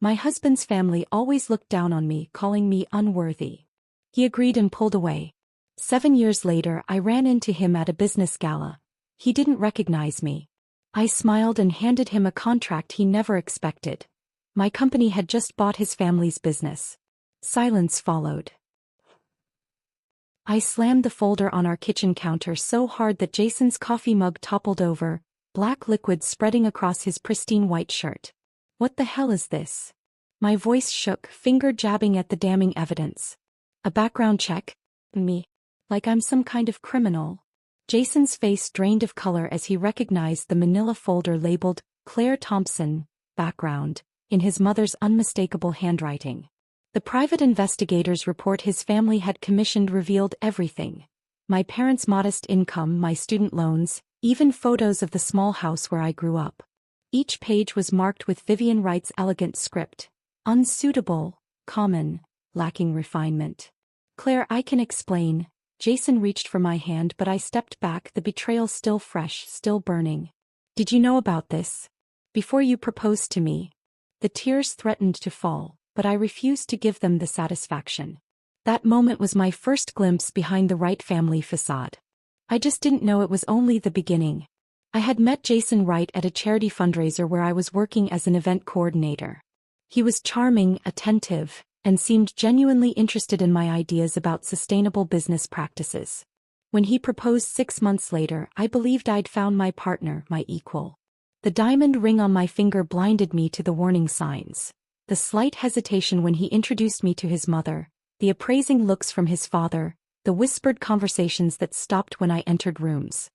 My husband's family always looked down on me, calling me unworthy. He agreed and pulled away. 7 years later, I ran into him at a business gala. He didn't recognize me. I smiled and handed him a contract he never expected. My company had just bought his family's business. Silence followed. I slammed the folder on our kitchen counter so hard that Jason's coffee mug toppled over, black liquid spreading across his pristine white shirt. What the hell is this? My voice shook, finger jabbing at the damning evidence. A background check? Me. Like I'm some kind of criminal. Jason's face drained of color as he recognized the manila folder labeled, Claire Thompson, background, in his mother's unmistakable handwriting. The private investigator's report his family had commissioned revealed everything. My parents' modest income, my student loans, even photos of the small house where I grew up. Each page was marked with Vivian Wright's elegant script. Unsuitable, common, lacking refinement. Claire, I can explain. Jason reached for my hand but I stepped back, the betrayal still fresh, still burning. Did you know about this? Before you proposed to me. The tears threatened to fall, but I refused to give them the satisfaction. That moment was my first glimpse behind the Wright family facade. I just didn't know it was only the beginning. I had met Jason Wright at a charity fundraiser where I was working as an event coordinator. He was charming, attentive, and seemed genuinely interested in my ideas about sustainable business practices. When he proposed 6 months later, I believed I'd found my partner, my equal. The diamond ring on my finger blinded me to the warning signs. The slight hesitation when he introduced me to his mother, the appraising looks from his father, the whispered conversations that stopped when I entered rooms.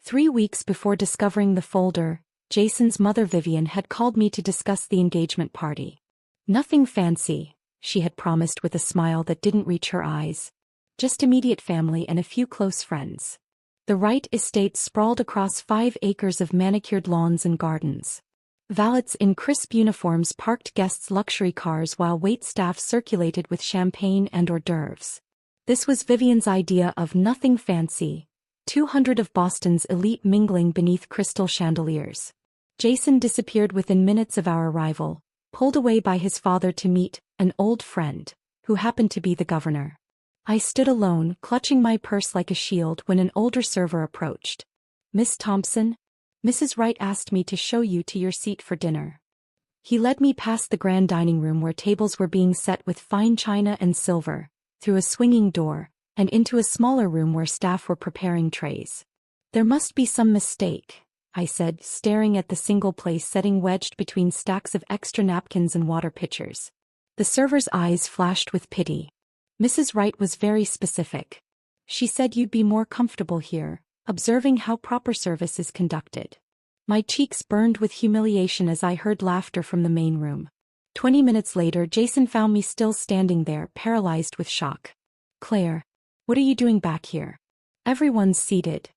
3 weeks before discovering the folder, Jason's mother Vivian had called me to discuss the engagement party. Nothing fancy, she had promised with a smile that didn't reach her eyes. Just immediate family and a few close friends. The Wright estate sprawled across 5 acres of manicured lawns and gardens. Valets in crisp uniforms parked guests' luxury cars while waitstaff circulated with champagne and hors d'oeuvres. This was Vivian's idea of nothing fancy. 200 of Boston's elite mingling beneath crystal chandeliers. Jason disappeared within minutes of our arrival, pulled away by his father to meet an old friend, who happened to be the governor. I stood alone, clutching my purse like a shield when an older server approached. Miss Thompson? Mrs. Wright asked me to show you to your seat for dinner. He led me past the grand dining room where tables were being set with fine china and silver, through a swinging door, and into a smaller room where staff were preparing trays. There must be some mistake, I said, staring at the single place setting wedged between stacks of extra napkins and water pitchers. The server's eyes flashed with pity. Mrs. Wright was very specific. She said you'd be more comfortable here, observing how proper service is conducted. My cheeks burned with humiliation as I heard laughter from the main room. 20 minutes later, Jason found me still standing there, paralyzed with shock. Claire, what are you doing back here? Everyone's seated.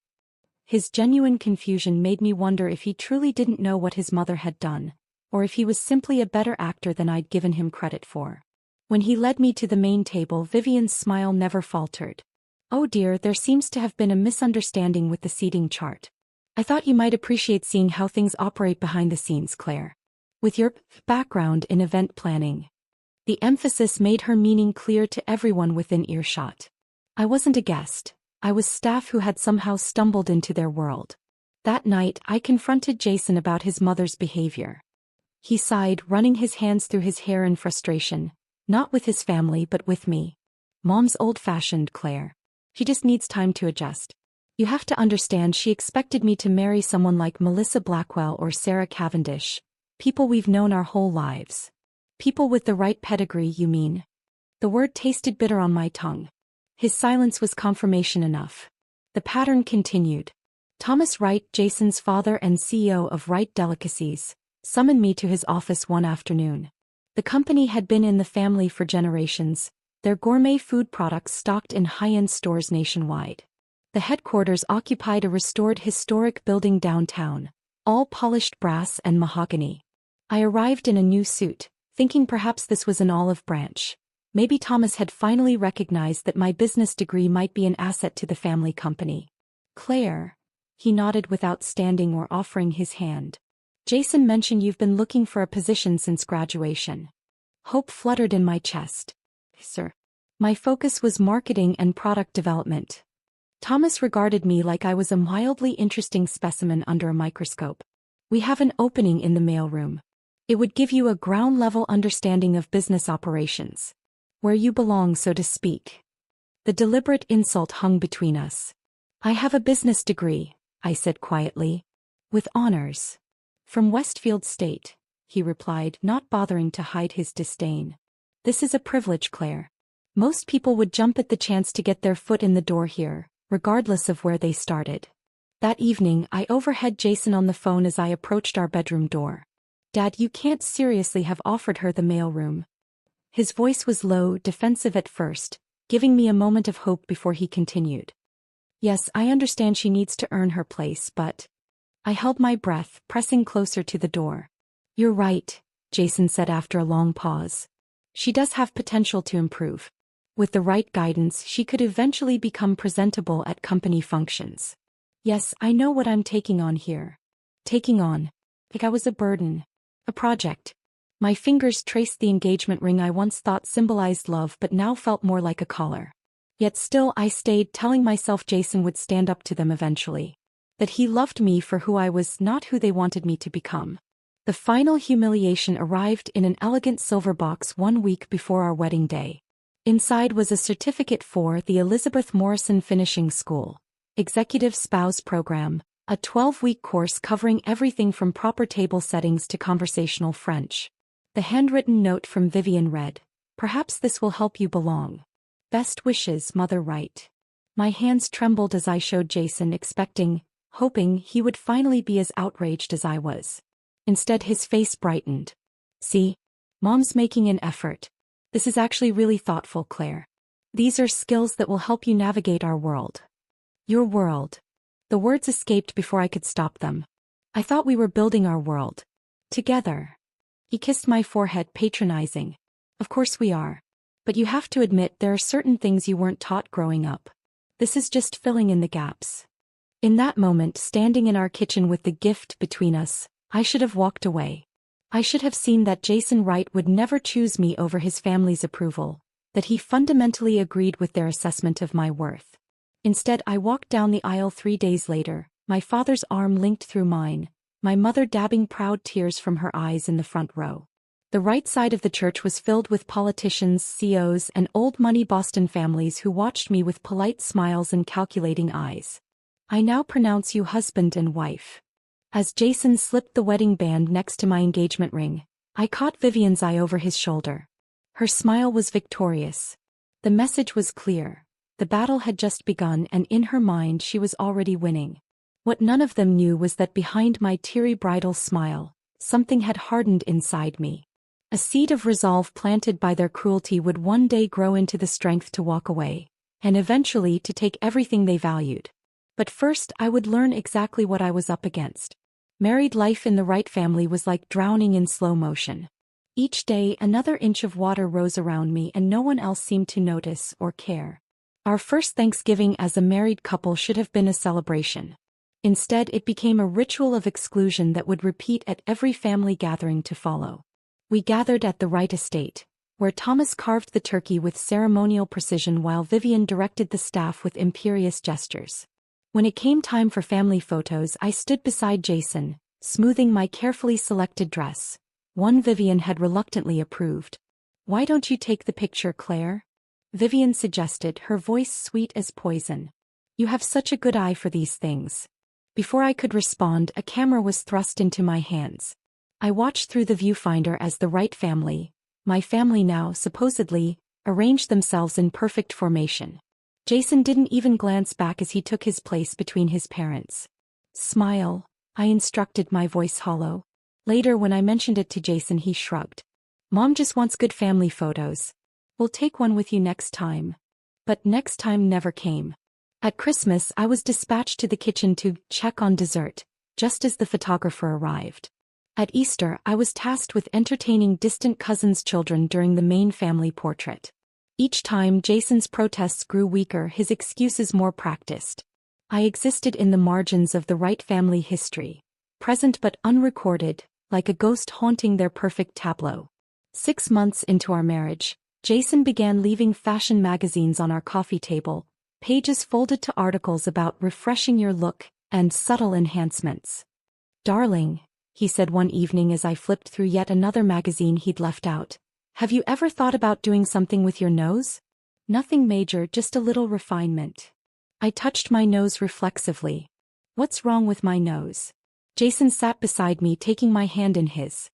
His genuine confusion made me wonder if he truly didn't know what his mother had done, or if he was simply a better actor than I'd given him credit for. When he led me to the main table, Vivian's smile never faltered. Oh dear, there seems to have been a misunderstanding with the seating chart. I thought you might appreciate seeing how things operate behind the scenes, Claire. With your background in event planning. The emphasis made her meaning clear to everyone within earshot. I wasn't a guest. I was staff who had somehow stumbled into their world. That night, I confronted Jason about his mother's behavior. He sighed, running his hands through his hair in frustration, not with his family but with me. Mom's old-fashioned, Claire. She just needs time to adjust. You have to understand, she expected me to marry someone like Melissa Blackwell or Sarah Cavendish, people we've known our whole lives. People with the right pedigree, you mean? The word tasted bitter on my tongue. His silence was confirmation enough. The pattern continued. Thomas Wright, Jason's father and CEO of Wright Delicacies, summoned me to his office one afternoon. The company had been in the family for generations, their gourmet food products stocked in high-end stores nationwide. The headquarters occupied a restored historic building downtown, all polished brass and mahogany. I arrived in a new suit, thinking perhaps this was an olive branch. Maybe Thomas had finally recognized that my business degree might be an asset to the family company. Claire. He nodded without standing or offering his hand. Jason mentioned you've been looking for a position since graduation. Hope fluttered in my chest. Sir. My focus was marketing and product development. Thomas regarded me like I was a mildly interesting specimen under a microscope. We have an opening in the mailroom. It would give you a ground-level understanding of business operations. Where you belong, so to speak. The deliberate insult hung between us. I have a business degree, I said quietly. With honors. From Westfield State, he replied, not bothering to hide his disdain. This is a privilege, Claire. Most people would jump at the chance to get their foot in the door here, regardless of where they started. That evening, I overheard Jason on the phone as I approached our bedroom door. Dad, you can't seriously have offered her the mailroom. His voice was low, defensive at first, giving me a moment of hope before he continued. Yes, I understand she needs to earn her place, but... I held my breath, pressing closer to the door. You're right, Jason said after a long pause. She does have potential to improve. With the right guidance, she could eventually become presentable at company functions. Yes, I know what I'm taking on here. Taking on. Like I was a burden. A project. My fingers traced the engagement ring I once thought symbolized love but now felt more like a collar. Yet still I stayed, telling myself Jason would stand up to them eventually. That he loved me for who I was, not who they wanted me to become. The final humiliation arrived in an elegant silver box 1 week before our wedding day. Inside was a certificate for the Elizabeth Morrison Finishing School Executive Spouse Program, a 12-week course covering everything from proper table settings to conversational French. The handwritten note from Vivian read, "Perhaps this will help you belong. Best wishes, Mother Wright." My hands trembled as I showed Jason, hoping he would finally be as outraged as I was. Instead, his face brightened. See? Mom's making an effort. This is actually really thoughtful, Claire. These are skills that will help you navigate our world. Your world. The words escaped before I could stop them. I thought we were building our world. Together. He kissed my forehead, patronizing. Of course we are. But you have to admit there are certain things you weren't taught growing up. This is just filling in the gaps. In that moment, standing in our kitchen with the gift between us, I should have walked away. I should have seen that Jason Wright would never choose me over his family's approval, that he fundamentally agreed with their assessment of my worth. Instead, I walked down the aisle 3 days later, my father's arm linked through mine, my mother dabbing proud tears from her eyes in the front row. The right side of the church was filled with politicians, CEOs, and old-money Boston families who watched me with polite smiles and calculating eyes. I now pronounce you husband and wife. As Jason slipped the wedding band next to my engagement ring, I caught Vivian's eye over his shoulder. Her smile was victorious. The message was clear. The battle had just begun, and in her mind she was already winning. What none of them knew was that behind my teary bridal smile, something had hardened inside me. A seed of resolve planted by their cruelty would one day grow into the strength to walk away, and eventually to take everything they valued. But first I would learn exactly what I was up against. Married life in the Wright family was like drowning in slow motion. Each day another inch of water rose around me and no one else seemed to notice or care. Our first Thanksgiving as a married couple should have been a celebration. Instead, it became a ritual of exclusion that would repeat at every family gathering to follow. We gathered at the Wright estate, where Thomas carved the turkey with ceremonial precision while Vivian directed the staff with imperious gestures. When it came time for family photos, I stood beside Jason, smoothing my carefully selected dress. One Vivian had reluctantly approved. "Why don't you take the picture, Claire?" Vivian suggested, her voice sweet as poison. "You have such a good eye for these things." Before I could respond, a camera was thrust into my hands. I watched through the viewfinder as the Wright family, my family now supposedly, arranged themselves in perfect formation. Jason didn't even glance back as he took his place between his parents. "Smile," I instructed, my voice hollow. Later, when I mentioned it to Jason, he shrugged. "Mom just wants good family photos. We'll take one with you next time." But next time never came. At Christmas, I was dispatched to the kitchen to check on dessert, just as the photographer arrived. At Easter, I was tasked with entertaining distant cousins' children during the main family portrait. Each time Jason's protests grew weaker, his excuses more practiced. I existed in the margins of the Wright family history, present but unrecorded, like a ghost haunting their perfect tableau. 6 months into our marriage, Jason began leaving fashion magazines on our coffee table, pages folded to articles about refreshing your look and subtle enhancements. "Darling," he said one evening as I flipped through yet another magazine he'd left out, "have you ever thought about doing something with your nose? Nothing major, just a little refinement." I touched my nose reflexively. "What's wrong with my nose?" Jason sat beside me, taking my hand in his.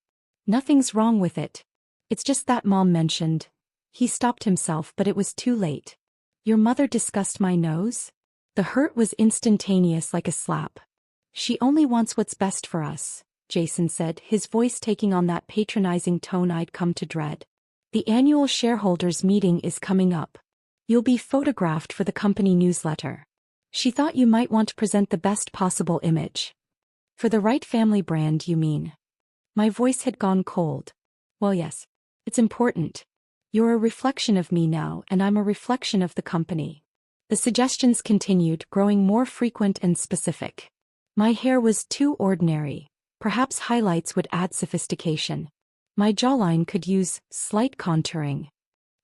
"Nothing's wrong with it. It's just that Mom mentioned." He stopped himself, but it was too late. "Your mother discussed my nose?" The hurt was instantaneous, like a slap. "She only wants what's best for us," Jason said, his voice taking on that patronizing tone I'd come to dread. "The annual shareholders meeting is coming up. You'll be photographed for the company newsletter. She thought you might want to present the best possible image." "For the right family brand, you mean?" My voice had gone cold. "Well, yes. It's important. You're a reflection of me now, and I'm a reflection of the company." The suggestions continued, growing more frequent and specific. My hair was too ordinary. Perhaps highlights would add sophistication. My jawline could use slight contouring.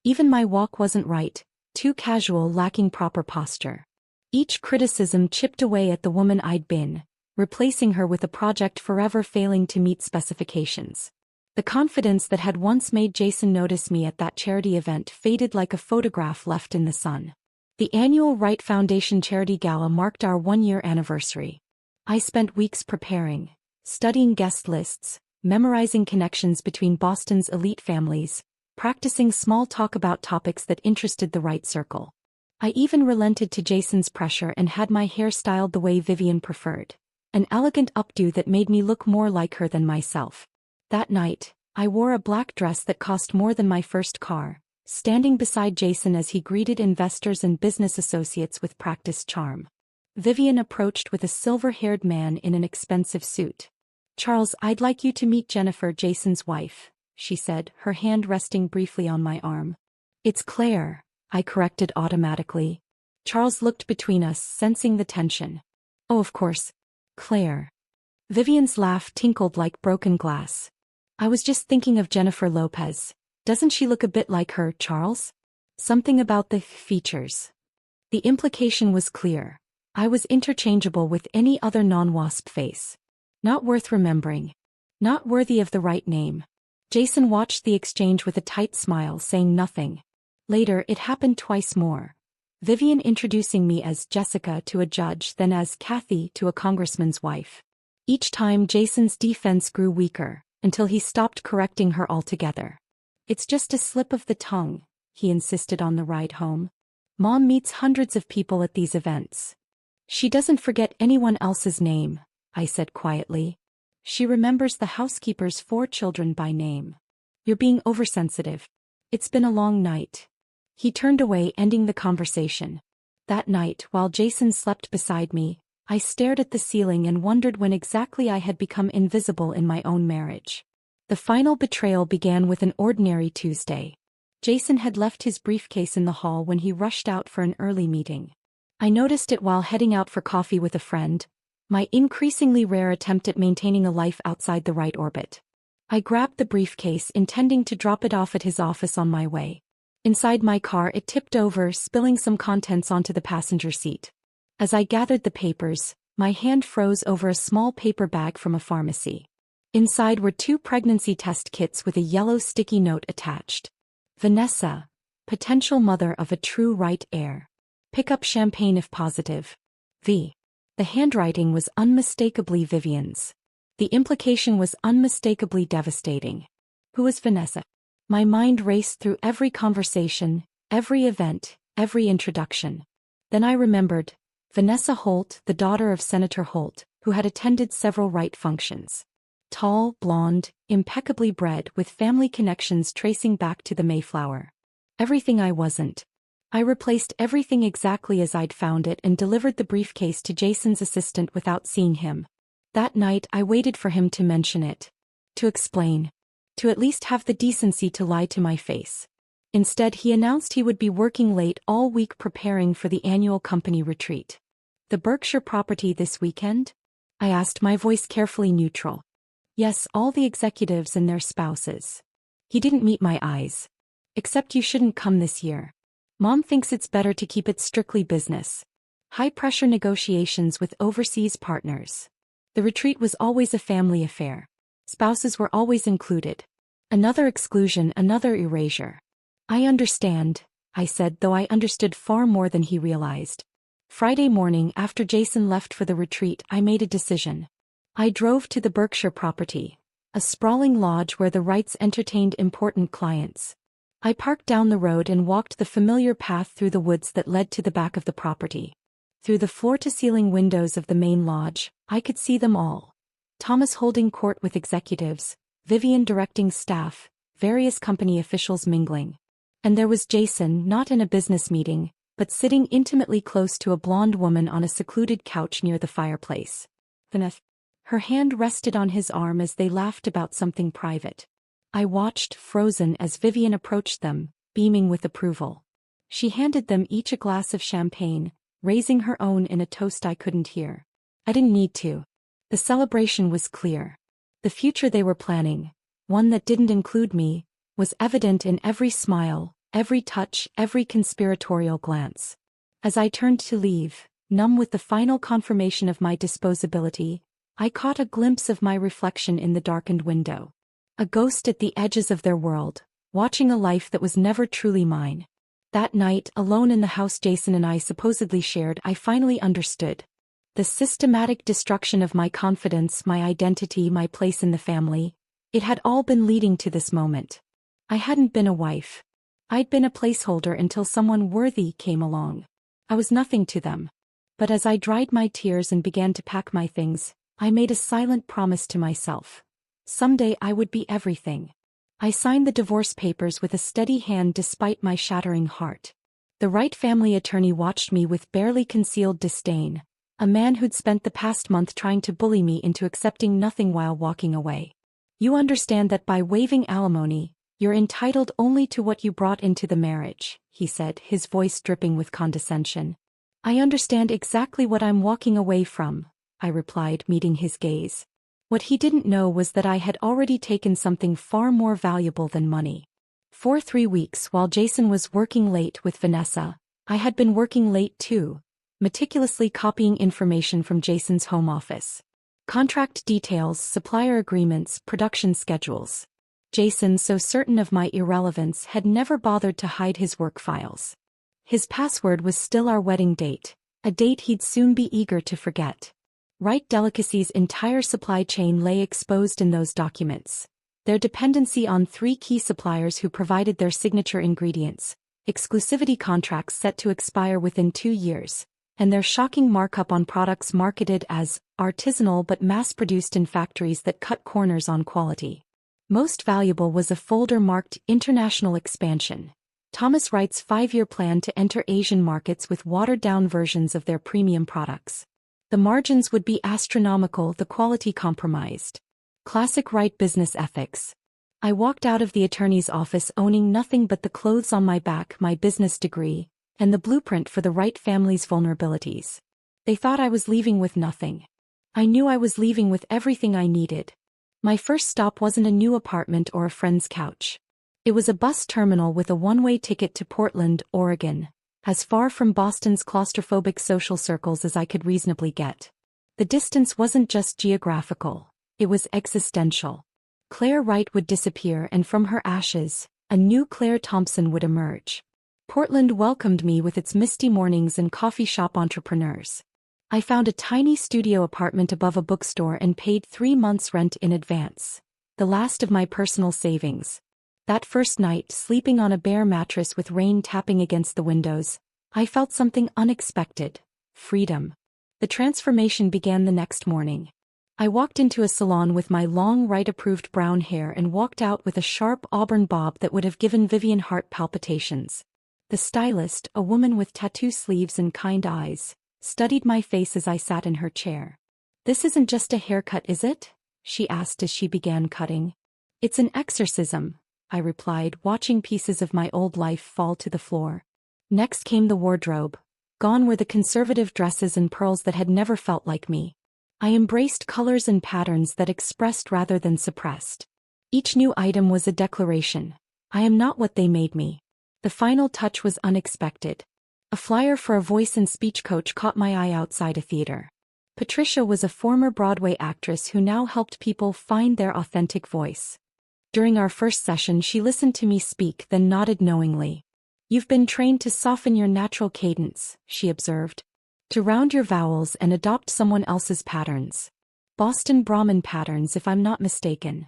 Even my walk wasn't right, too casual, lacking proper posture. Each criticism chipped away at the woman I'd been, replacing her with a project forever failing to meet specifications. The confidence that had once made Jason notice me at that charity event faded like a photograph left in the sun. The annual Wright Foundation Charity Gala marked our 1-year anniversary. I spent weeks preparing, studying guest lists, memorizing connections between Boston's elite families, practicing small talk about topics that interested the right circle. I even relented to Jason's pressure and had my hair styled the way Vivian preferred, an elegant updo that made me look more like her than myself. That night, I wore a black dress that cost more than my first car, standing beside Jason as he greeted investors and business associates with practiced charm. Vivian approached with a silver-haired man in an expensive suit. "Charles, I'd like you to meet Jennifer, Jason's wife," she said, her hand resting briefly on my arm. "It's Claire," I corrected automatically. Charles looked between us, sensing the tension. "Oh, of course. Claire." Vivian's laugh tinkled like broken glass. "I was just thinking of Jennifer Lopez. Doesn't she look a bit like her, Charles? Something about the features." The implication was clear. I was interchangeable with any other non-WASP face. Not worth remembering. Not worthy of the right name. Jason watched the exchange with a tight smile, saying nothing. Later, it happened twice more. Vivian introducing me as Jessica to a judge, then as Kathy to a congressman's wife. Each time Jason's defense grew weaker, until he stopped correcting her altogether. "It's just a slip of the tongue," he insisted on the ride home. "Mom meets hundreds of people at these events. She doesn't forget anyone else's name," I said quietly. "She remembers the housekeeper's 4 children by name." "You're being oversensitive. It's been a long night." He turned away, ending the conversation. That night, while Jason slept beside me, I stared at the ceiling and wondered when exactly I had become invisible in my own marriage. The final betrayal began with an ordinary Tuesday. Jason had left his briefcase in the hall when he rushed out for an early meeting. I noticed it while heading out for coffee with a friend, my increasingly rare attempt at maintaining a life outside the right orbit. I grabbed the briefcase, intending to drop it off at his office on my way. Inside my car, it tipped over, spilling some contents onto the passenger seat. As I gathered the papers, my hand froze over a small paper bag from a pharmacy. Inside were 2 pregnancy test kits with a yellow sticky note attached. "Vanessa, potential mother of a true right heir. Pick up champagne if positive. V." The handwriting was unmistakably Vivian's. The implication was unmistakably devastating. Who was Vanessa? My mind raced through every conversation, every event, every introduction. Then I remembered. Vanessa Holt, the daughter of Senator Holt, who had attended several rite functions. Tall, blonde, impeccably bred, with family connections tracing back to the Mayflower. Everything I wasn't. I replaced everything exactly as I'd found it and delivered the briefcase to Jason's assistant without seeing him. That night I waited for him to mention it. To explain. To at least have the decency to lie to my face. Instead, he announced he would be working late all week preparing for the annual company retreat. "The Berkshire property this weekend?" I asked, my voice carefully neutral. "Yes, all the executives and their spouses." He didn't meet my eyes. Except you shouldn't come this year. Mom thinks it's better to keep it strictly business. High-pressure negotiations with overseas partners. The retreat was always a family affair. Spouses were always included. Another exclusion, another erasure. I understand, I said, though I understood far more than he realized. Friday morning, after Jason left for the retreat, I made a decision. I drove to the Berkshire property, a sprawling lodge where the Wrights entertained important clients. I parked down the road and walked the familiar path through the woods that led to the back of the property. Through the floor-to-ceiling windows of the main lodge, I could see them all. Thomas holding court with executives, Vivian directing staff, various company officials mingling. And there was Jason, not in a business meeting, but sitting intimately close to a blonde woman on a secluded couch near the fireplace. Her hand rested on his arm as they laughed about something private. I watched, frozen, as Vivian approached them, beaming with approval. She handed them each a glass of champagne, raising her own in a toast I couldn't hear. I didn't need to. The celebration was clear. The future they were planning, one that didn't include me, was evident in every smile, every touch, every conspiratorial glance. As I turned to leave, numb with the final confirmation of my disposability, I caught a glimpse of my reflection in the darkened window. A ghost at the edges of their world, watching a life that was never truly mine. That night, alone in the house Jason and I supposedly shared, I finally understood. The systematic destruction of my confidence, my identity, my place in the family. It had all been leading to this moment. I hadn't been a wife. I'd been a placeholder until someone worthy came along. I was nothing to them. But as I dried my tears and began to pack my things, I made a silent promise to myself. Someday I would be everything. I signed the divorce papers with a steady hand despite my shattering heart. The Wright family attorney watched me with barely concealed disdain, a man who'd spent the past month trying to bully me into accepting nothing while walking away. You understand that by waiving alimony, you're entitled only to what you brought into the marriage, he said, his voice dripping with condescension. I understand exactly what I'm walking away from, I replied, meeting his gaze. What he didn't know was that I had already taken something far more valuable than money. For 3 weeks while Jason was working late with Vanessa, I had been working late too, meticulously copying information from Jason's home office. Contract details, supplier agreements, production schedules. Jason, so certain of my irrelevance, had never bothered to hide his work files. His password was still our wedding date, a date he'd soon be eager to forget. Wright Delicacy's entire supply chain lay exposed in those documents. Their dependency on 3 key suppliers who provided their signature ingredients, exclusivity contracts set to expire within 2 years, and their shocking markup on products marketed as artisanal but mass-produced in factories that cut corners on quality. Most valuable was a folder marked International Expansion, Thomas Wright's 5-year plan to enter Asian markets with watered-down versions of their premium products. The margins would be astronomical, the quality compromised. Classic Wright business ethics. I walked out of the attorney's office owning nothing but the clothes on my back, my business degree, and the blueprint for the Wright family's vulnerabilities. They thought I was leaving with nothing. I knew I was leaving with everything I needed. My first stop wasn't a new apartment or a friend's couch. It was a bus terminal with a one-way ticket to Portland, Oregon, as far from Boston's claustrophobic social circles as I could reasonably get. The distance wasn't just geographical, it was existential. Claire Wright would disappear, and from her ashes, a new Claire Thompson would emerge. Portland welcomed me with its misty mornings and coffee shop entrepreneurs. I found a tiny studio apartment above a bookstore and paid 3 months' rent in advance, the last of my personal savings. That first night, sleeping on a bare mattress with rain tapping against the windows, I felt something unexpected: freedom. The transformation began the next morning. I walked into a salon with my long Wright-approved brown hair and walked out with a sharp auburn bob that would have given Vivian heart palpitations. The stylist, a woman with tattoo sleeves and kind eyes, studied my face as I sat in her chair. "This isn't just a haircut, is it?" she asked as she began cutting. "It's an exorcism," I replied, watching pieces of my old life fall to the floor. Next came the wardrobe. Gone were the conservative dresses and pearls that had never felt like me. I embraced colors and patterns that expressed rather than suppressed. Each new item was a declaration. I am not what they made me. The final touch was unexpected. A flyer for a voice and speech coach caught my eye outside a theater. Patricia was a former Broadway actress who now helped people find their authentic voice. During our first session, she listened to me speak, then nodded knowingly. "You've been trained to soften your natural cadence," she observed. "To round your vowels and adopt someone else's patterns. Boston Brahmin patterns, if I'm not mistaken."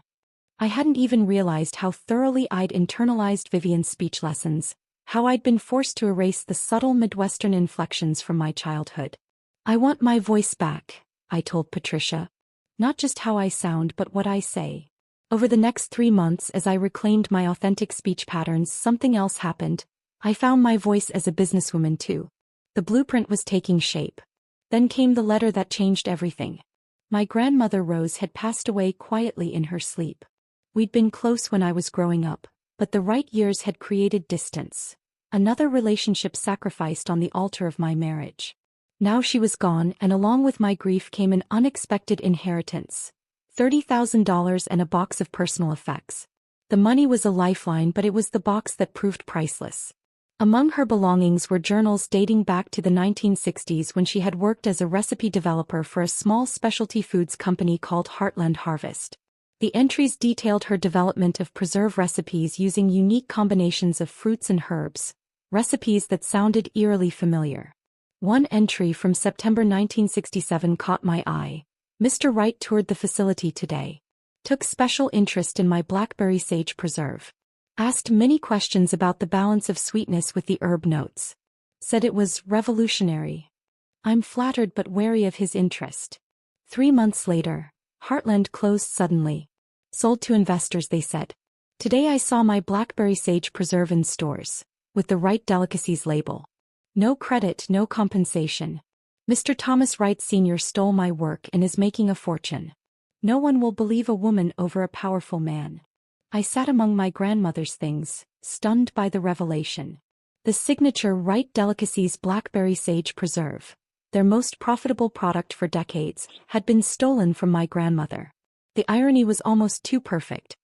I hadn't even realized how thoroughly I'd internalized Vivian's speech lessons, how I'd been forced to erase the subtle Midwestern inflections from my childhood. "I want my voice back," I told Patricia. "Not just how I sound, but what I say." Over the next 3 months, as I reclaimed my authentic speech patterns, something else happened. I found my voice as a businesswoman too. The blueprint was taking shape. Then came the letter that changed everything. My grandmother Rose had passed away quietly in her sleep. We'd been close when I was growing up, but the right years had created distance. Another relationship sacrificed on the altar of my marriage. Now she was gone, and along with my grief came an unexpected inheritance. $30,000 and a box of personal effects. The money was a lifeline, but it was the box that proved priceless. Among her belongings were journals dating back to the 1960s when she had worked as a recipe developer for a small specialty foods company called Heartland Harvest. The entries detailed her development of preserve recipes using unique combinations of fruits and herbs, recipes that sounded eerily familiar. One entry from September 1967 caught my eye. "Mr. Wright toured the facility today. Took special interest in my blackberry sage preserve. Asked many questions about the balance of sweetness with the herb notes. Said it was revolutionary." I'm flattered but wary of his interest. 3 months later, Heartland closed suddenly. "Sold to investors," they said. Today I saw my blackberry sage preserve in stores, with the Wright Delicacies label. No credit, no compensation. Mr. Thomas Wright Sr. stole my work and is making a fortune. No one will believe a woman over a powerful man. I sat among my grandmother's things, stunned by the revelation. The signature Wright Delicacies Blackberry Sage Preserve, their most profitable product for decades, had been stolen from my grandmother. The irony was almost too perfect.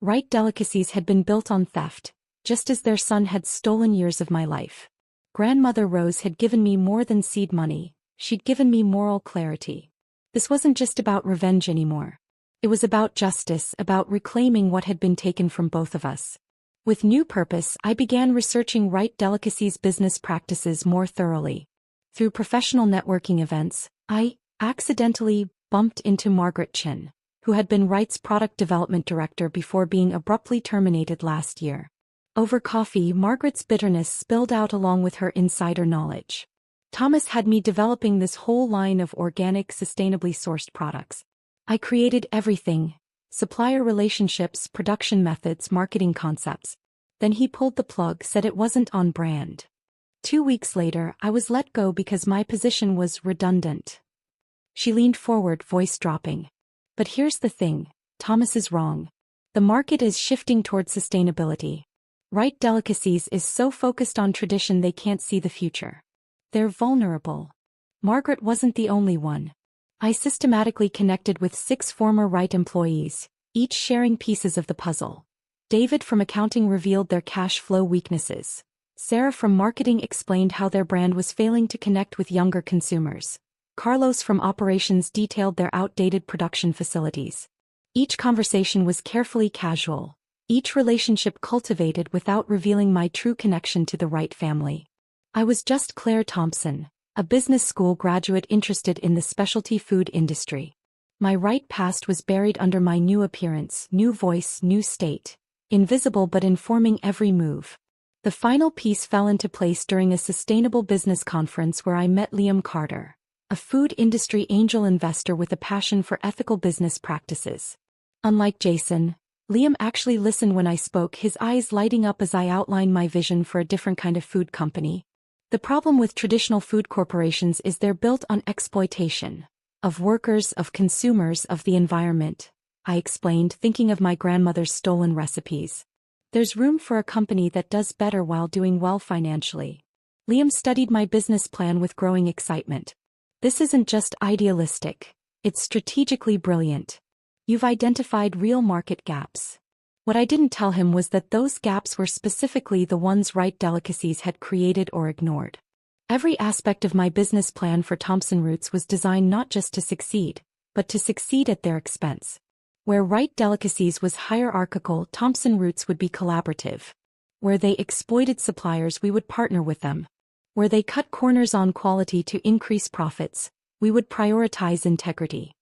Wright Delicacies had been built on theft, just as their son had stolen years of my life. Grandmother Rose had given me more than seed money. She'd given me moral clarity. This wasn't just about revenge anymore. It was about justice, about reclaiming what had been taken from both of us. With new purpose, I began researching Wright Delicacies' business practices more thoroughly. Through professional networking events, I accidentally bumped into Margaret Chin, who had been Wright's product development director before being abruptly terminated last year. Over coffee, Margaret's bitterness spilled out along with her insider knowledge. Thomas had me developing this whole line of organic, sustainably sourced products. I created everything: supplier relationships, production methods, marketing concepts. Then he pulled the plug, said it wasn't on brand. 2 weeks later, I was let go because my position was redundant. She leaned forward, voice dropping. "But here's the thing, Thomas is wrong. The market is shifting towards sustainability. Wright Delicacies is so focused on tradition they can't see the future. They're vulnerable." Margaret wasn't the only one. I systematically connected with 6 former Wright employees, each sharing pieces of the puzzle. David from accounting revealed their cash flow weaknesses. Sarah from marketing explained how their brand was failing to connect with younger consumers. Carlos from operations detailed their outdated production facilities. Each conversation was carefully casual, each relationship cultivated without revealing my true connection to the Wright family. I was just Claire Thompson, a business school graduate interested in the specialty food industry. My Wright past was buried under my new appearance, new voice, new state, invisible but informing every move. The final piece fell into place during a sustainable business conference where I met Liam Carter, a food industry angel investor with a passion for ethical business practices. Unlike Jason, Liam actually listened when I spoke, his eyes lighting up as I outlined my vision for a different kind of food company. The problem with traditional food corporations is they're built on exploitation of workers, of consumers, of the environment, I explained, thinking of my grandmother's stolen recipes. There's room for a company that does better while doing well financially. Liam studied my business plan with growing excitement. This isn't just idealistic, it's strategically brilliant. You've identified real market gaps. What I didn't tell him was that those gaps were specifically the ones Right Delicacies had created or ignored. Every aspect of my business plan for Thompson Roots was designed not just to succeed, but to succeed at their expense. Where Right Delicacies was hierarchical, Thompson Roots would be collaborative. Where they exploited suppliers, we would partner with them. Where they cut corners on quality to increase profits, we would prioritize integrity.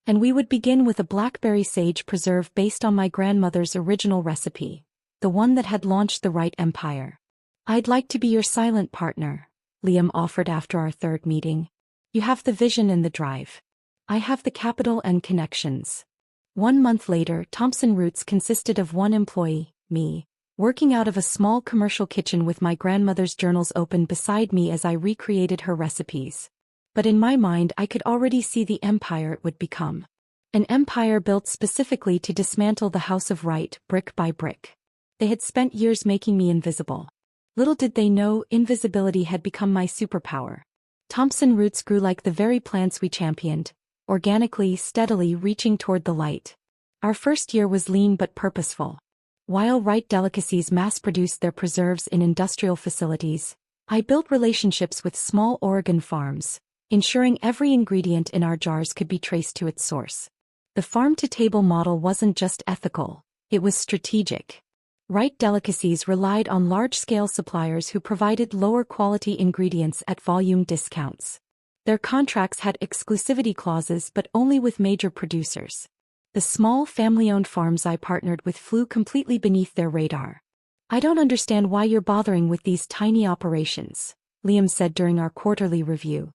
And we would begin with a blackberry sage preserve based on my grandmother's original recipe, the one that had launched the Right empire. "I'd like to be your silent partner," Liam offered after our third meeting. "You have the vision and the drive. I have the capital and connections." 1 month later, Thompson Roots consisted of one employee, me, working out of a small commercial kitchen with my grandmother's journals open beside me as I recreated her recipes. But in my mind, I could already see the empire it would become. An empire built specifically to dismantle the House of Right, brick by brick. They had spent years making me invisible. Little did they know, invisibility had become my superpower. Thompson Roots grew like the very plants we championed, organically, steadily reaching toward the light. Our first year was lean but purposeful. While Right Delicacies mass-produced their preserves in industrial facilities, I built relationships with small Oregon farms, ensuring every ingredient in our jars could be traced to its source. The farm-to-table model wasn't just ethical, it was strategic. Right Delicacies relied on large-scale suppliers who provided lower-quality ingredients at volume discounts. Their contracts had exclusivity clauses but only with major producers. The small family-owned farms I partnered with flew completely beneath their radar. "I don't understand why you're bothering with these tiny operations," Liam said during our quarterly review.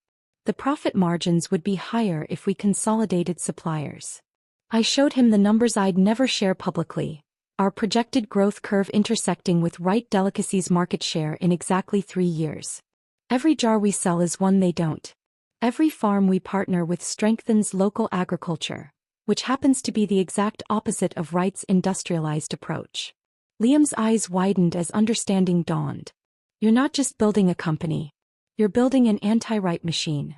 "The profit margins would be higher if we consolidated suppliers." I showed him the numbers I'd never share publicly, our projected growth curve intersecting with Right Delicacies' market share in exactly 3 years. "Every jar we sell is one they don't. Every farm we partner with strengthens local agriculture, which happens to be the exact opposite of Right's industrialized approach." Liam's eyes widened as understanding dawned. "You're not just building a company. You're building an anti-right machine."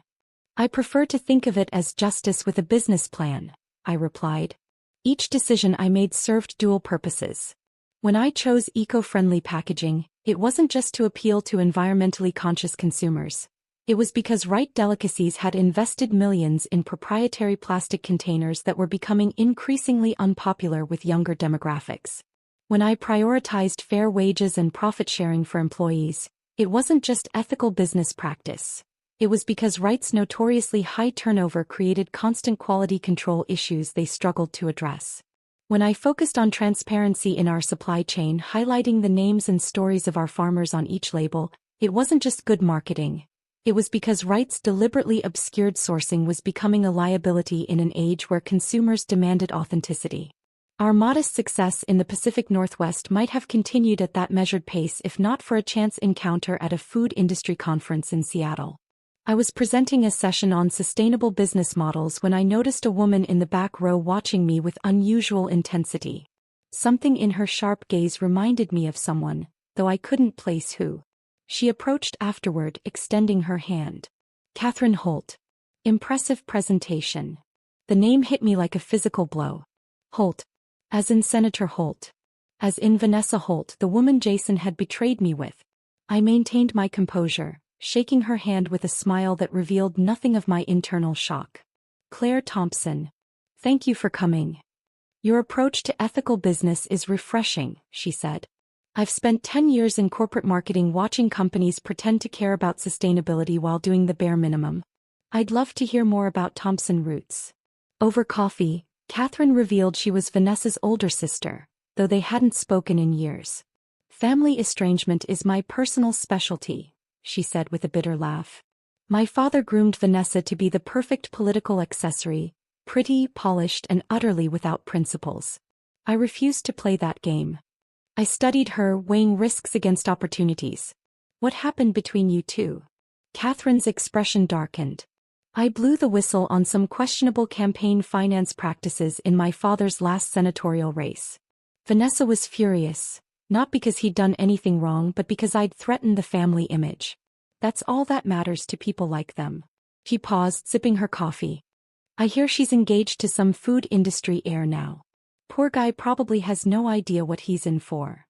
"I prefer to think of it as justice with a business plan," I replied. Each decision I made served dual purposes. When I chose eco-friendly packaging, it wasn't just to appeal to environmentally conscious consumers. It was because Right Delicacies had invested millions in proprietary plastic containers that were becoming increasingly unpopular with younger demographics. When I prioritized fair wages and profit sharing for employees, it wasn't just ethical business practice. It was because Right's notoriously high turnover created constant quality control issues they struggled to address. When I focused on transparency in our supply chain, highlighting the names and stories of our farmers on each label, it wasn't just good marketing. It was because Right's deliberately obscured sourcing was becoming a liability in an age where consumers demanded authenticity. Our modest success in the Pacific Northwest might have continued at that measured pace if not for a chance encounter at a food industry conference in Seattle. I was presenting a session on sustainable business models when I noticed a woman in the back row watching me with unusual intensity. Something in her sharp gaze reminded me of someone, though I couldn't place who. She approached afterward, extending her hand. "Catherine Holt." Impressive presentation. The name hit me like a physical blow. Holt. As in Senator Holt. As in Vanessa Holt, the woman Jason had betrayed me with. I maintained my composure, shaking her hand with a smile that revealed nothing of my internal shock. "Claire Thompson. Thank you for coming. Your approach to ethical business is refreshing," she said. "I've spent 10 years in corporate marketing watching companies pretend to care about sustainability while doing the bare minimum. I'd love to hear more about Thompson Roots." Over coffee, Catherine revealed she was Vanessa's older sister, though they hadn't spoken in years. "Family estrangement is my personal specialty," she said with a bitter laugh. "My father groomed Vanessa to be the perfect political accessory, pretty, polished, and utterly without principles. I refused to play that game. I studied her, weighing risks against opportunities. What happened between you two?" Catherine's expression darkened. "I blew the whistle on some questionable campaign finance practices in my father's last senatorial race. Vanessa was furious, not because he'd done anything wrong but because I'd threatened the family image. That's all that matters to people like them." She paused, sipping her coffee. "I hear she's engaged to some food industry heir now." Poor guy probably has no idea what he's in for.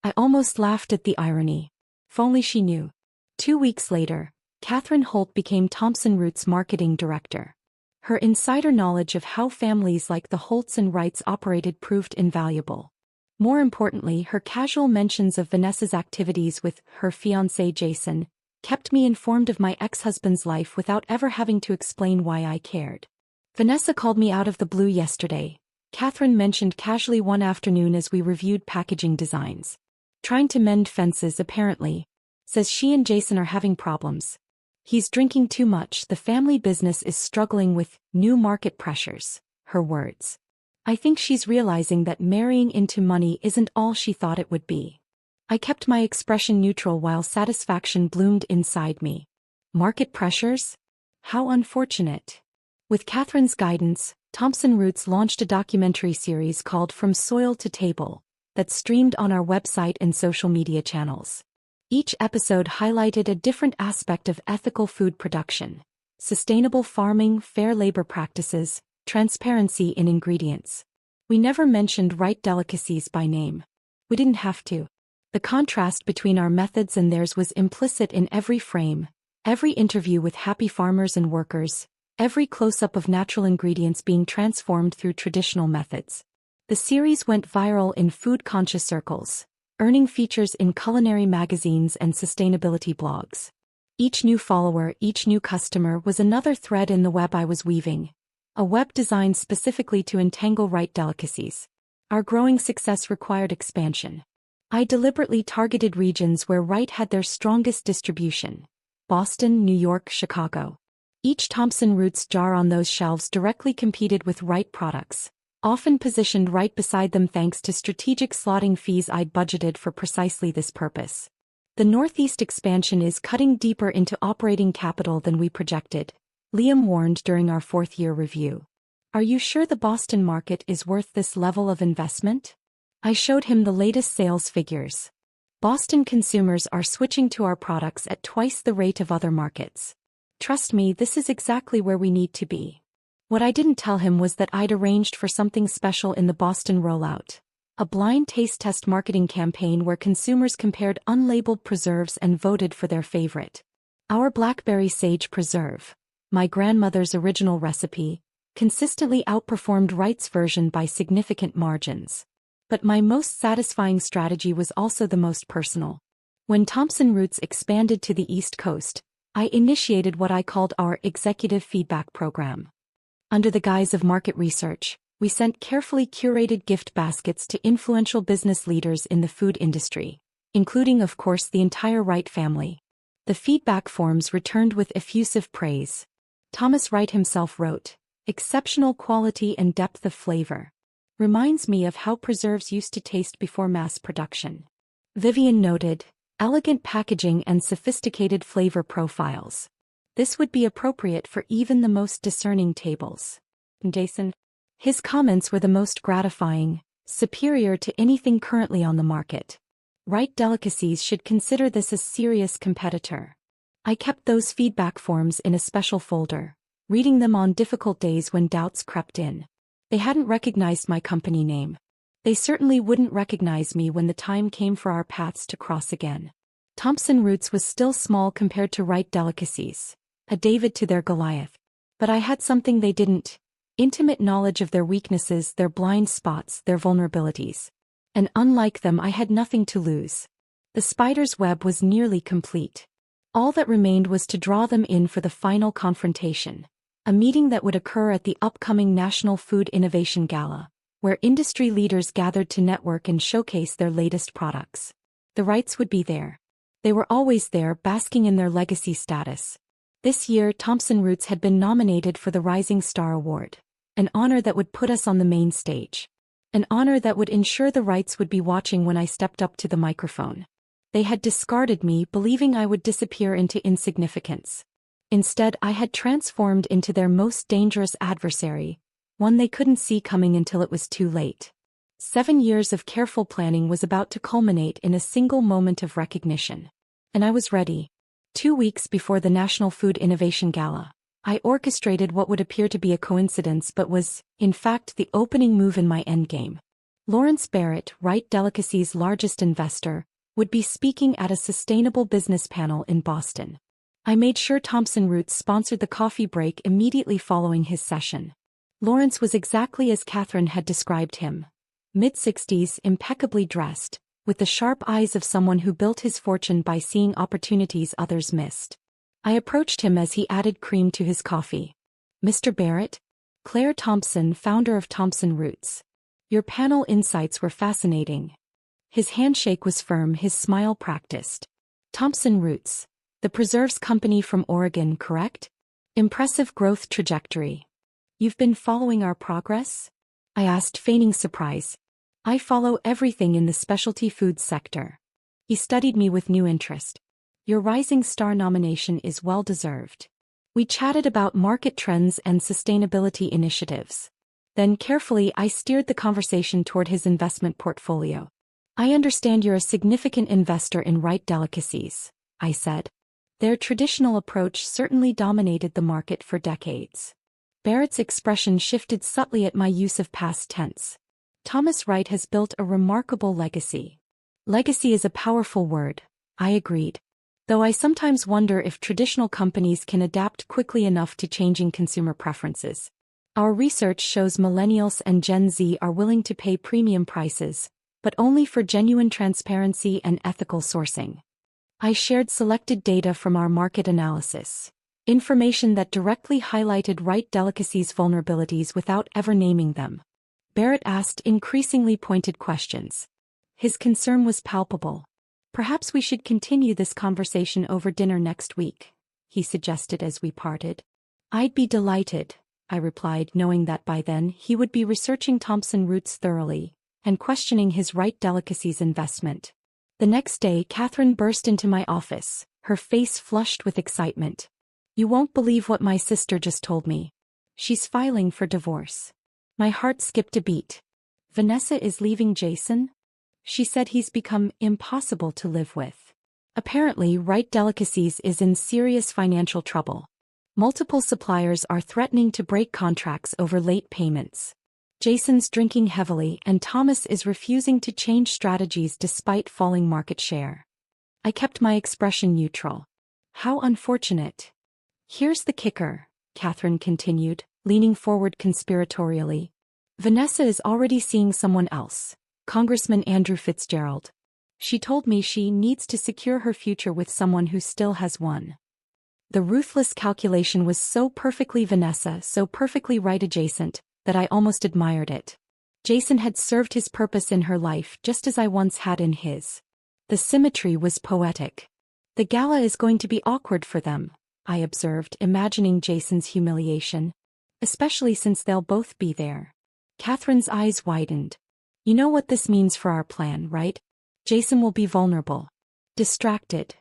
I almost laughed at the irony. If only she knew. 2 weeks later, Catherine Holt became Thompson Roots marketing director. Her insider knowledge of how families like the Holts and Wrights operated proved invaluable. More importantly, her casual mentions of Vanessa's activities with her fiancé Jason kept me informed of my ex-husband's life without ever having to explain why I cared. Vanessa called me out of the blue yesterday, Catherine mentioned casually one afternoon as we reviewed packaging designs. Trying to mend fences apparently. Says she and Jason are having problems. He's drinking too much, the family business is struggling with new market pressures, her words. I think she's realizing that marrying into money isn't all she thought it would be. I kept my expression neutral while satisfaction bloomed inside me. Market pressures? How unfortunate. With Catherine's guidance, Thompson Roots launched a documentary series called From Soil to Table that streamed on our website and social media channels. Each episode highlighted a different aspect of ethical food production: sustainable farming, fair labor practices, transparency in ingredients. We never mentioned Wright delicacies by name. We didn't have to. The contrast between our methods and theirs was implicit in every frame, every interview with happy farmers and workers, every close-up of natural ingredients being transformed through traditional methods. The series went viral in food-conscious circles, earning features in culinary magazines and sustainability blogs. Each new follower, each new customer was another thread in the web I was weaving, a web designed specifically to entangle Wright delicacies. Our growing success required expansion. I deliberately targeted regions where Wright had their strongest distribution: Boston, New York, Chicago. Each Thompson Roots jar on those shelves directly competed with Wright products, often positioned right beside them thanks to strategic slotting fees I'd budgeted for precisely this purpose. The Northeast expansion is cutting deeper into operating capital than we projected, Liam warned during our fourth-year review. Are you sure the Boston market is worth this level of investment? I showed him the latest sales figures. Boston consumers are switching to our products at twice the rate of other markets. Trust me, this is exactly where we need to be. What I didn't tell him was that I'd arranged for something special in the Boston rollout. A blind taste test marketing campaign where consumers compared unlabeled preserves and voted for their favorite. Our blackberry sage preserve, my grandmother's original recipe, consistently outperformed Wright's version by significant margins. But my most satisfying strategy was also the most personal. When Thompson Roots expanded to the East Coast, I initiated what I called our executive feedback program. Under the guise of market research, we sent carefully curated gift baskets to influential business leaders in the food industry, including, of course, the entire Wright family. The feedback forms returned with effusive praise. Thomas Wright himself wrote, "Exceptional quality and depth of flavor. Reminds me of how preserves used to taste before mass production." Vivian noted, "Elegant packaging and sophisticated flavor profiles. This would be appropriate for even the most discerning tables." Jason? His comments were the most gratifying, superior to anything currently on the market. Wright delicacies should consider this a serious competitor. I kept those feedback forms in a special folder, reading them on difficult days when doubts crept in. They hadn't recognized my company name. They certainly wouldn't recognize me when the time came for our paths to cross again. Thompson Roots was still small compared to Wright delicacies, a David to their Goliath. But I had something they didn't: intimate knowledge of their weaknesses, their blind spots, their vulnerabilities. And unlike them, I had nothing to lose. The spider's web was nearly complete. All that remained was to draw them in for the final confrontation, a meeting that would occur at the upcoming National Food Innovation Gala, where industry leaders gathered to network and showcase their latest products. The Wrights would be there. They were always there, basking in their legacy status. This year, Thompson Roots had been nominated for the Rising Star Award, an honor that would put us on the main stage. An honor that would ensure the Wrights would be watching when I stepped up to the microphone. They had discarded me, believing I would disappear into insignificance. Instead, I had transformed into their most dangerous adversary, one they couldn't see coming until it was too late. 7 years of careful planning was about to culminate in a single moment of recognition. And I was ready. 2 weeks before the National Food Innovation Gala, I orchestrated what would appear to be a coincidence but was, in fact, the opening move in my endgame. Lawrence Barrett, Wright Delicacy's largest investor, would be speaking at a sustainable business panel in Boston. I made sure Thompson Roots sponsored the coffee break immediately following his session. Lawrence was exactly as Catherine had described him. Mid-60s, impeccably dressed, with the sharp eyes of someone who built his fortune by seeing opportunities others missed. I approached him as he added cream to his coffee. "Mr. Barrett?" "Claire Thompson, founder of Thompson Roots. Your panel insights were fascinating." His handshake was firm, his smile practiced. "Thompson Roots, the preserves company from Oregon, correct? Impressive growth trajectory. You've been following our progress?" I asked, feigning surprise. "I follow everything in the specialty foods sector." He studied me with new interest. "Your Rising Star nomination is well-deserved." We chatted about market trends and sustainability initiatives. Then carefully I steered the conversation toward his investment portfolio. "I understand you're a significant investor in Wright Delicacies," I said. "Their traditional approach certainly dominated the market for decades." Barrett's expression shifted subtly at my use of past tense. "Thomas Wright has built a remarkable legacy." "Legacy is a powerful word," I agreed. "Though I sometimes wonder if traditional companies can adapt quickly enough to changing consumer preferences. Our research shows millennials and Gen Z are willing to pay premium prices, but only for genuine transparency and ethical sourcing." I shared selected data from our market analysis. Information that directly highlighted Wright Delicacy's vulnerabilities without ever naming them. Barrett asked increasingly pointed questions. His concern was palpable. "Perhaps we should continue this conversation over dinner next week," he suggested as we parted. "I'd be delighted," I replied, knowing that by then he would be researching Thompson Roots thoroughly and questioning his Wright Delicacy's investment. The next day, Catherine burst into my office, her face flushed with excitement. "You won't believe what my sister just told me. She's filing for divorce." My heart skipped a beat. "Vanessa is leaving Jason?" She said he's become impossible to live with. Apparently, Wright Delicacies is in serious financial trouble. Multiple suppliers are threatening to break contracts over late payments. Jason's drinking heavily and Thomas is refusing to change strategies despite falling market share. I kept my expression neutral. "How unfortunate." "Here's the kicker," Catherine continued, leaning forward conspiratorially. "Vanessa is already seeing someone else, Congressman Andrew Fitzgerald. She told me she needs to secure her future with someone who still has one." The ruthless calculation was so perfectly Vanessa, so perfectly Wright adjacent, that I almost admired it. Jason had served his purpose in her life just as I once had in his. The symmetry was poetic. "The gala is going to be awkward for them," I observed, imagining Jason's humiliation. "Especially since they'll both be there." Catherine's eyes widened. "You know what this means for our plan, right? Jason will be vulnerable. Distracted."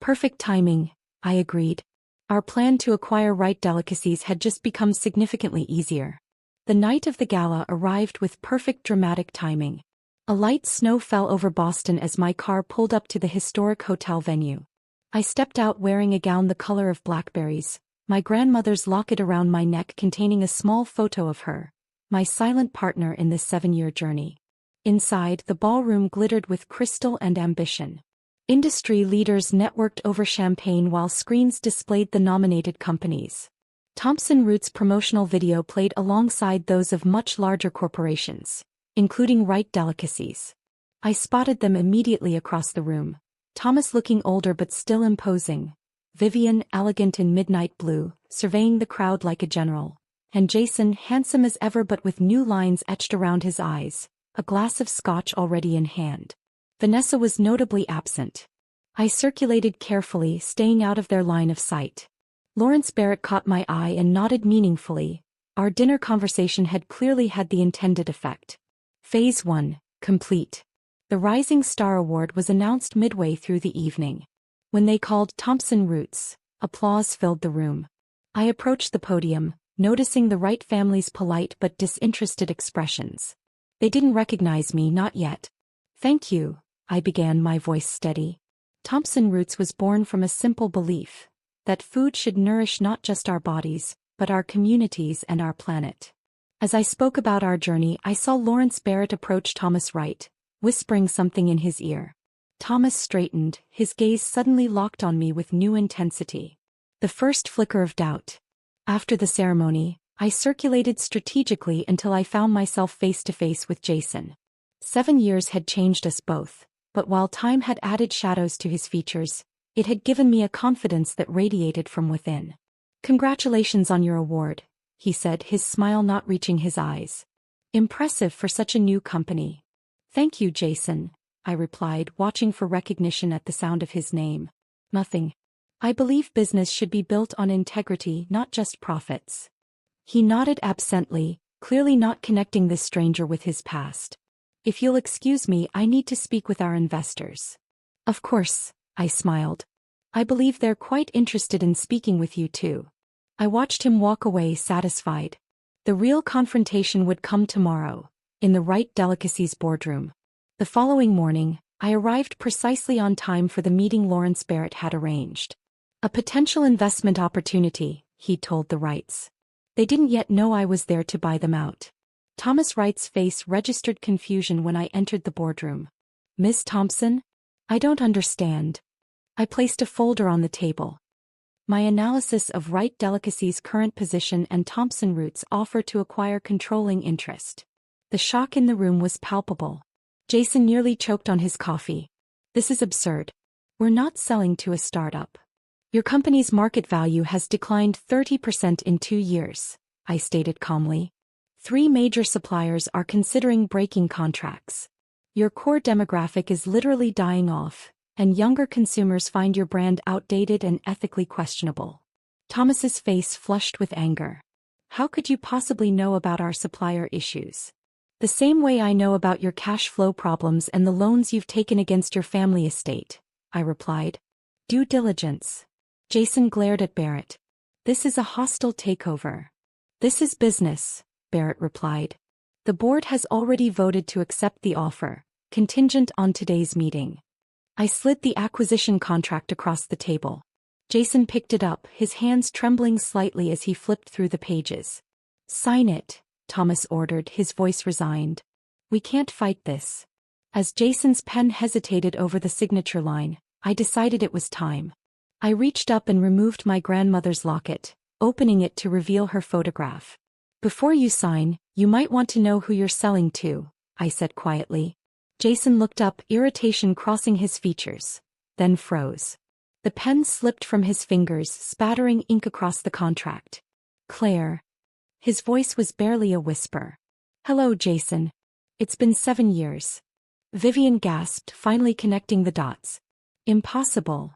"Perfect timing," I agreed. Our plan to acquire Wright Delicacies had just become significantly easier. The night of the gala arrived with perfect dramatic timing. A light snow fell over Boston as my car pulled up to the historic hotel venue. I stepped out wearing a gown the color of blackberries, my grandmother's locket around my neck containing a small photo of her, my silent partner in this 7-year journey. Inside, the ballroom glittered with crystal and ambition. Industry leaders networked over champagne while screens displayed the nominated companies. Thompson Roots' promotional video played alongside those of much larger corporations, including Wright Delicacies. I spotted them immediately across the room. Thomas looking older but still imposing, Vivian elegant in midnight blue, surveying the crowd like a general, and Jason handsome as ever but with new lines etched around his eyes, a glass of scotch already in hand. Vanessa was notably absent. I circulated carefully, staying out of their line of sight. Lawrence Barrett caught my eye and nodded meaningfully. Our dinner conversation had clearly had the intended effect. Phase 1, complete. The Rising Star Award was announced midway through the evening. When they called Thompson Roots, applause filled the room. I approached the podium, noticing the Wright family's polite but disinterested expressions. They didn't recognize me, not yet. "Thank you," I began, my voice steady. "Thompson Roots was born from a simple belief that food should nourish not just our bodies, but our communities and our planet. As I spoke about our journey, I saw Lawrence Barrett approach Thomas Wright, whispering something in his ear. Thomas straightened, his gaze suddenly locked on me with new intensity. The first flicker of doubt. After the ceremony, I circulated strategically until I found myself face to face with Jason. 7 years had changed us both, but while time had added shadows to his features, it had given me a confidence that radiated from within. "Congratulations on your award," he said, his smile not reaching his eyes. "Impressive for such a new company." "Thank you, Jason," I replied, watching for recognition at the sound of his name. "Nothing. I believe business should be built on integrity, not just profits." He nodded absently, clearly not connecting this stranger with his past. "If you'll excuse me, I need to speak with our investors." "Of course," I smiled. "I believe they're quite interested in speaking with you too." I watched him walk away satisfied. The real confrontation would come tomorrow, in the Wright Delicacies boardroom. The following morning, I arrived precisely on time for the meeting Lawrence Barrett had arranged. "A potential investment opportunity," he told the Wrights. They didn't yet know I was there to buy them out. Thomas Wright's face registered confusion when I entered the boardroom. "Miss Thompson? I don't understand." I placed a folder on the table. "My analysis of Wright Delicacies' current position and Thompson Root's offer to acquire controlling interest." The shock in the room was palpable. Jason nearly choked on his coffee. "This is absurd. We're not selling to a startup. Your company's market value has declined 30% in 2 years, I stated calmly. 3 major suppliers are considering breaking contracts. Your core demographic is literally dying off, and younger consumers find your brand outdated and ethically questionable." Thomas's face flushed with anger. "How could you possibly know about our supplier issues?" "The same way I know about your cash flow problems and the loans you've taken against your family estate," I replied. "Due diligence." Jason glared at Barrett. "This is a hostile takeover." "This is business," Barrett replied. "The board has already voted to accept the offer, contingent on today's meeting." I slid the acquisition contract across the table. Jason picked it up, his hands trembling slightly as he flipped through the pages. "Sign it," Thomas ordered, his voice resigned. "We can't fight this." As Jason's pen hesitated over the signature line, I decided it was time. I reached up and removed my grandmother's locket, opening it to reveal her photograph. "Before you sign, you might want to know who you're selling to," I said quietly. Jason looked up, irritation crossing his features, then froze. The pen slipped from his fingers, spattering ink across the contract. "Claire." His voice was barely a whisper. "Hello, Jason. It's been 7 years. Vivian gasped, finally connecting the dots. "Impossible.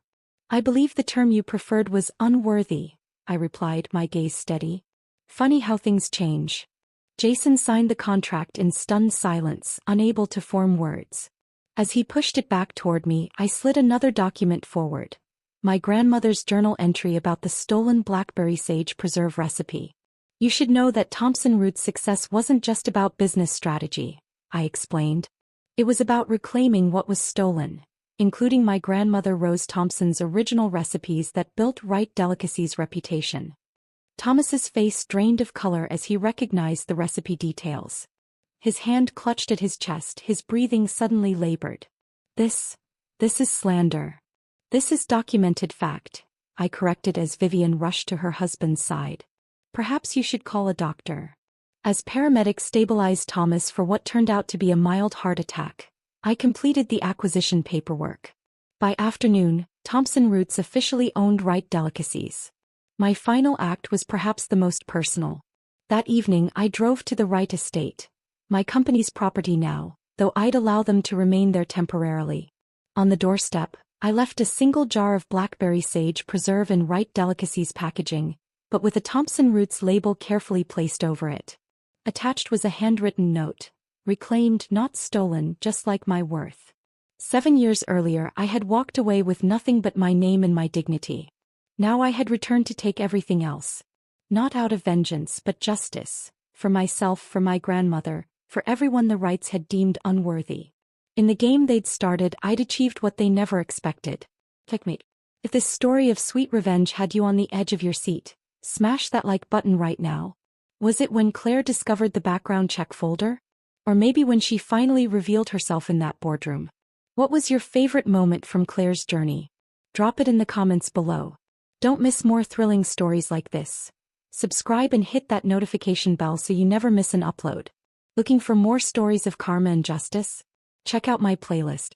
I believe the term you preferred was unworthy," I replied, my gaze steady. "Funny how things change." Jason signed the contract in stunned silence, unable to form words. As he pushed it back toward me, I slid another document forward. My grandmother's journal entry about the stolen blackberry sage preserve recipe. "You should know that Thompson Root's success wasn't just about business strategy," I explained. "It was about reclaiming what was stolen, including my grandmother Rose Thompson's original recipes that built Wright Delicacies' reputation." Thomas's face drained of color as he recognized the recipe details. His hand clutched at his chest, his breathing suddenly labored. This is slander. This is documented fact," I corrected as Vivian rushed to her husband's side. "Perhaps you should call a doctor." As paramedics stabilized Thomas for what turned out to be a mild heart attack, I completed the acquisition paperwork. By afternoon, Thompson Roots officially owned Wright Delicacies. My final act was perhaps the most personal. That evening I drove to the Wright estate, my company's property now, though I'd allow them to remain there temporarily. On the doorstep, I left a single jar of blackberry sage preserve in Wright Delicacies packaging, but with a Thompson Roots label carefully placed over it. Attached was a handwritten note, reclaimed, not stolen, just like my worth. 7 years earlier I had walked away with nothing but my name and my dignity. Now I had returned to take everything else. Not out of vengeance but justice, for myself, for my grandmother, for everyone the Wrights had deemed unworthy. In the game they'd started, I'd achieved what they never expected. Checkmate. If this story of sweet revenge had you on the edge of your seat, smash that like button right now. Was it when Claire discovered the background check folder? Or maybe when she finally revealed herself in that boardroom? What was your favorite moment from Claire's journey? Drop it in the comments below. Don't miss more thrilling stories like this. Subscribe and hit that notification bell so you never miss an upload. Looking for more stories of karma and justice? Check out my playlist.